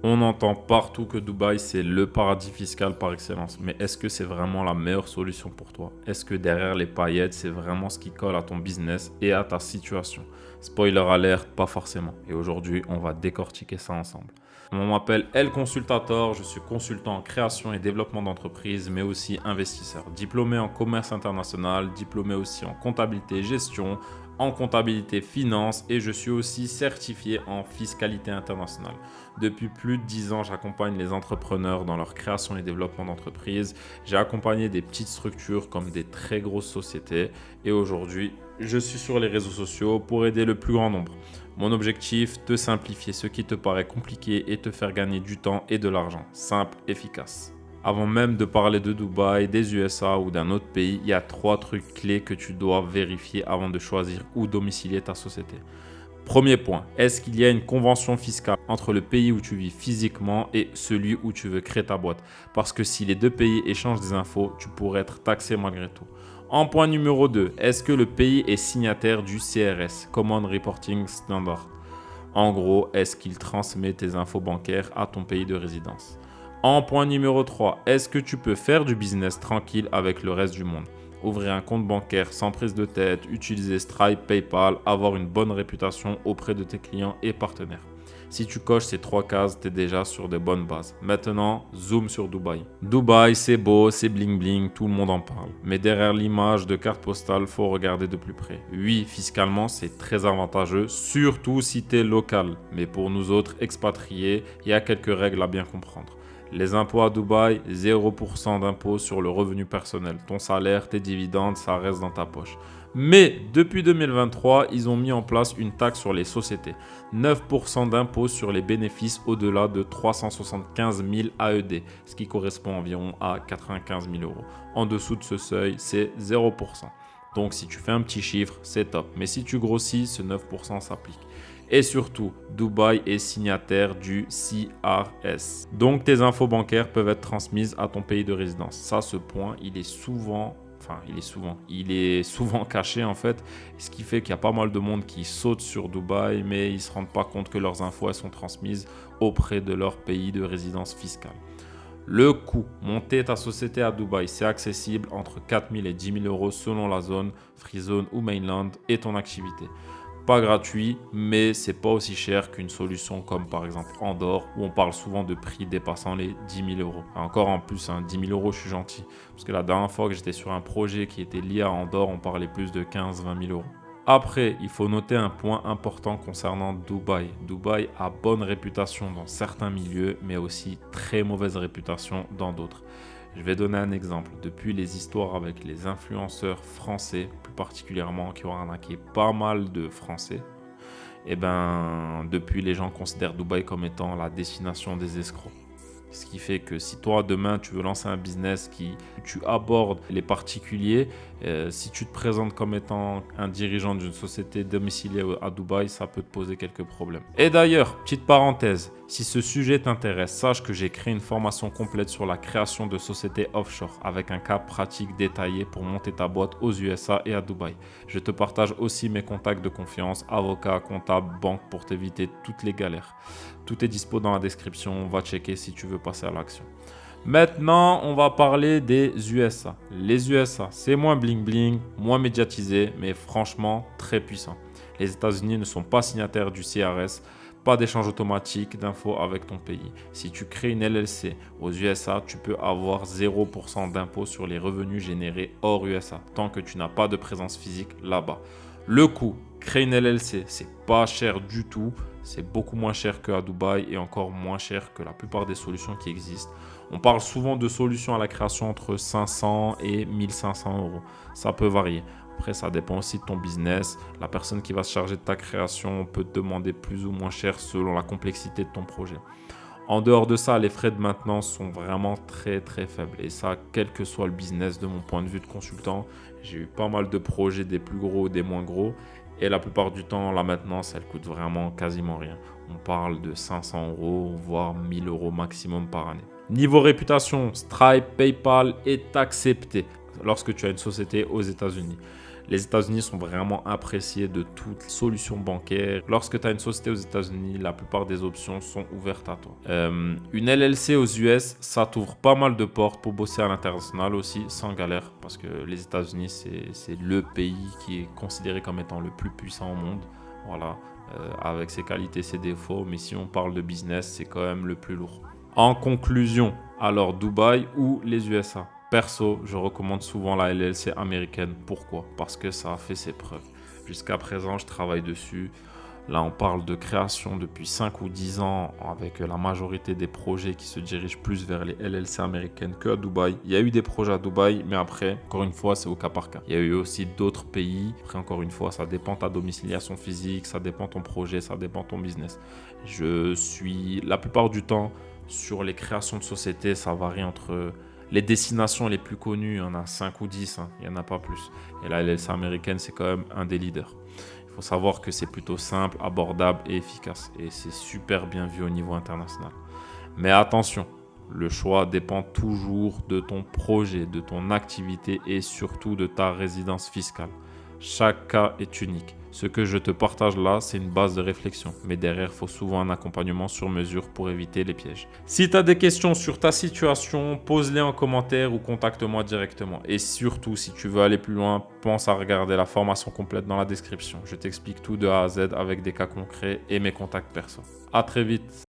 On entend partout que Dubaï, c'est le paradis fiscal par excellence. Mais est-ce que c'est vraiment la meilleure solution pour toi? Est-ce que derrière les paillettes, c'est vraiment ce qui colle à ton business et à ta situation? Spoiler alert, pas forcément. Et aujourd'hui, on va décortiquer ça ensemble. On m'appelle El Consultator, je suis consultant en création et développement d'entreprise, mais aussi investisseur. Diplômé en commerce international, diplômé aussi en comptabilité et gestion, en comptabilité finance et je suis aussi certifié en fiscalité internationale. Depuis plus de 10 ans, j'accompagne les entrepreneurs dans leur création et développement d'entreprise. J'ai accompagné des petites structures comme des très grosses sociétés et aujourd'hui, je suis sur les réseaux sociaux pour aider le plus grand nombre. Mon objectif, te simplifier ce qui te paraît compliqué et te faire gagner du temps et de l'argent. Simple, efficace. Avant même de parler de Dubaï, des USA ou d'un autre pays, il y a 3 trucs clés que tu dois vérifier avant de choisir où domicilier ta société. Premier point, est-ce qu'il y a une convention fiscale entre le pays où tu vis physiquement et celui où tu veux créer ta boîte? Parce que si les deux pays échangent des infos, tu pourrais être taxé malgré tout. En point numéro 2, est-ce que le pays est signataire du CRS, Common Reporting Standard? En gros, est-ce qu'il transmet tes infos bancaires à ton pays de résidence? En point numéro 3, est-ce que tu peux faire du business tranquille avec le reste du monde? Ouvrir un compte bancaire sans prise de tête, utiliser Stripe, PayPal, avoir une bonne réputation auprès de tes clients et partenaires. Si tu coches ces 3 cases, tu es déjà sur de bonnes bases. Maintenant, zoom sur Dubaï. Dubaï, c'est beau, c'est bling bling, tout le monde en parle. Mais derrière l'image de carte postale, faut regarder de plus près. Oui, fiscalement, c'est très avantageux, surtout si tu es local. Mais pour nous autres expatriés, il y a quelques règles à bien comprendre. Les impôts à Dubaï, 0% d'impôt sur le revenu personnel. Ton salaire, tes dividendes, ça reste dans ta poche. Mais depuis 2023, ils ont mis en place une taxe sur les sociétés. 9% d'impôt sur les bénéfices au-delà de 375 000 AED, ce qui correspond environ à 95 000 euros. En dessous de ce seuil, c'est 0%. Donc si tu fais un petit chiffre, c'est top. Mais si tu grossis, ce 9% s'applique. Et surtout, Dubaï est signataire du CRS. Donc tes infos bancaires peuvent être transmises à ton pays de résidence. Ça, ce point, il est souvent caché en fait, ce qui fait qu'il y a pas mal de monde qui saute sur Dubaï, mais ils ne se rendent pas compte que leurs infos elles sont transmises auprès de leur pays de résidence fiscale. Le coût, monter ta société à Dubaï, c'est accessible entre 4 000 et 10 000 euros selon la zone, free zone ou mainland et ton activité. Pas gratuit, mais c'est pas aussi cher qu'une solution comme par exemple Andorre, où on parle souvent de prix dépassant les 10 000 euros. Encore en plus, 10 000 euros, je suis gentil. Parce que la dernière fois que j'étais sur un projet qui était lié à Andorre, on parlait plus de 15-20 000 euros. Après, il faut noter un point important concernant Dubaï. Dubaï a bonne réputation dans certains milieux, mais aussi très mauvaise réputation dans d'autres. Je vais donner un exemple. Depuis les histoires avec les influenceurs français, plus particulièrement, qui ont arnaqué pas mal de Français, et depuis les gens considèrent Dubaï comme étant la destination des escrocs. Ce qui fait que si toi, demain, tu veux lancer un business tu abordes les particuliers, si tu te présentes comme étant un dirigeant d'une société domiciliée à Dubaï, ça peut te poser quelques problèmes. Et d'ailleurs, petite parenthèse, si ce sujet t'intéresse, sache que j'ai créé une formation complète sur la création de sociétés offshore avec un cas pratique détaillé pour monter ta boîte aux USA et à Dubaï. Je te partage aussi mes contacts de confiance, avocats, comptables, banques pour t'éviter toutes les galères. Tout est dispo dans la description, va checker si tu veux passer à l'action. Maintenant, on va parler des USA. Les USA, c'est moins bling bling, moins médiatisé, mais franchement très puissant. Les États-Unis ne sont pas signataires du CRS, pas d'échange automatique d'infos avec ton pays. Si tu crées une LLC aux USA, tu peux avoir 0% d'impôt sur les revenus générés hors USA, tant que tu n'as pas de présence physique là-bas. Le coût, créer une LLC, c'est pas cher du tout. C'est beaucoup moins cher qu'à Dubaï et encore moins cher que la plupart des solutions qui existent. On parle souvent de solutions à la création entre 500 et 1500 euros. Ça peut varier. Après, ça dépend aussi de ton business. La personne qui va se charger de ta création peut te demander plus ou moins cher selon la complexité de ton projet. En dehors de ça, les frais de maintenance sont vraiment très très faibles. Et ça, quel que soit le business de mon point de vue de consultant, j'ai eu pas mal de projets, des plus gros, des moins gros. Et la plupart du temps, la maintenance, elle coûte vraiment quasiment rien. On parle de 500 euros, voire 1000 euros maximum par année. Niveau réputation, Stripe, PayPal est accepté lorsque tu as une société aux États-Unis. Les États-Unis sont vraiment appréciés de toutes les solutions bancaires. Lorsque tu as une société aux États-Unis, la plupart des options sont ouvertes à toi. Une LLC aux US, ça t'ouvre pas mal de portes pour bosser à l'international aussi, sans galère, parce que les États-Unis, c'est le pays qui est considéré comme étant le plus puissant au monde. Voilà, avec ses qualités, ses défauts, mais si on parle de business, c'est quand même le plus lourd. En conclusion, alors Dubaï ou les USA? Perso, je recommande souvent la LLC américaine. Pourquoi? Parce que ça a fait ses preuves. Jusqu'à présent, je travaille dessus. Là, on parle de création depuis 5 ou 10 ans avec la majorité des projets qui se dirigent plus vers les LLC américaines qu'à Dubaï. Il y a eu des projets à Dubaï, mais après, encore une fois, c'est au cas par cas. Il y a eu aussi d'autres pays. Après, encore une fois, ça dépend de ta domiciliation physique, ça dépend de ton projet, ça dépend de ton business. Je suis la plupart du temps sur les créations de sociétés, ça varie entre les destinations les plus connues, il y en a 5 ou 10, hein, il n'y en a pas plus. Et la LLC américaine, c'est quand même un des leaders. Il faut savoir que c'est plutôt simple, abordable et efficace. Et c'est super bien vu au niveau international. Mais attention, le choix dépend toujours de ton projet, de ton activité et surtout de ta résidence fiscale. Chaque cas est unique. Ce que je te partage là, c'est une base de réflexion. Mais derrière, il faut souvent un accompagnement sur mesure pour éviter les pièges. Si tu as des questions sur ta situation, pose-les en commentaire ou contacte-moi directement. Et surtout, si tu veux aller plus loin, pense à regarder la formation complète dans la description. Je t'explique tout de A à Z avec des cas concrets et mes contacts perso. À très vite.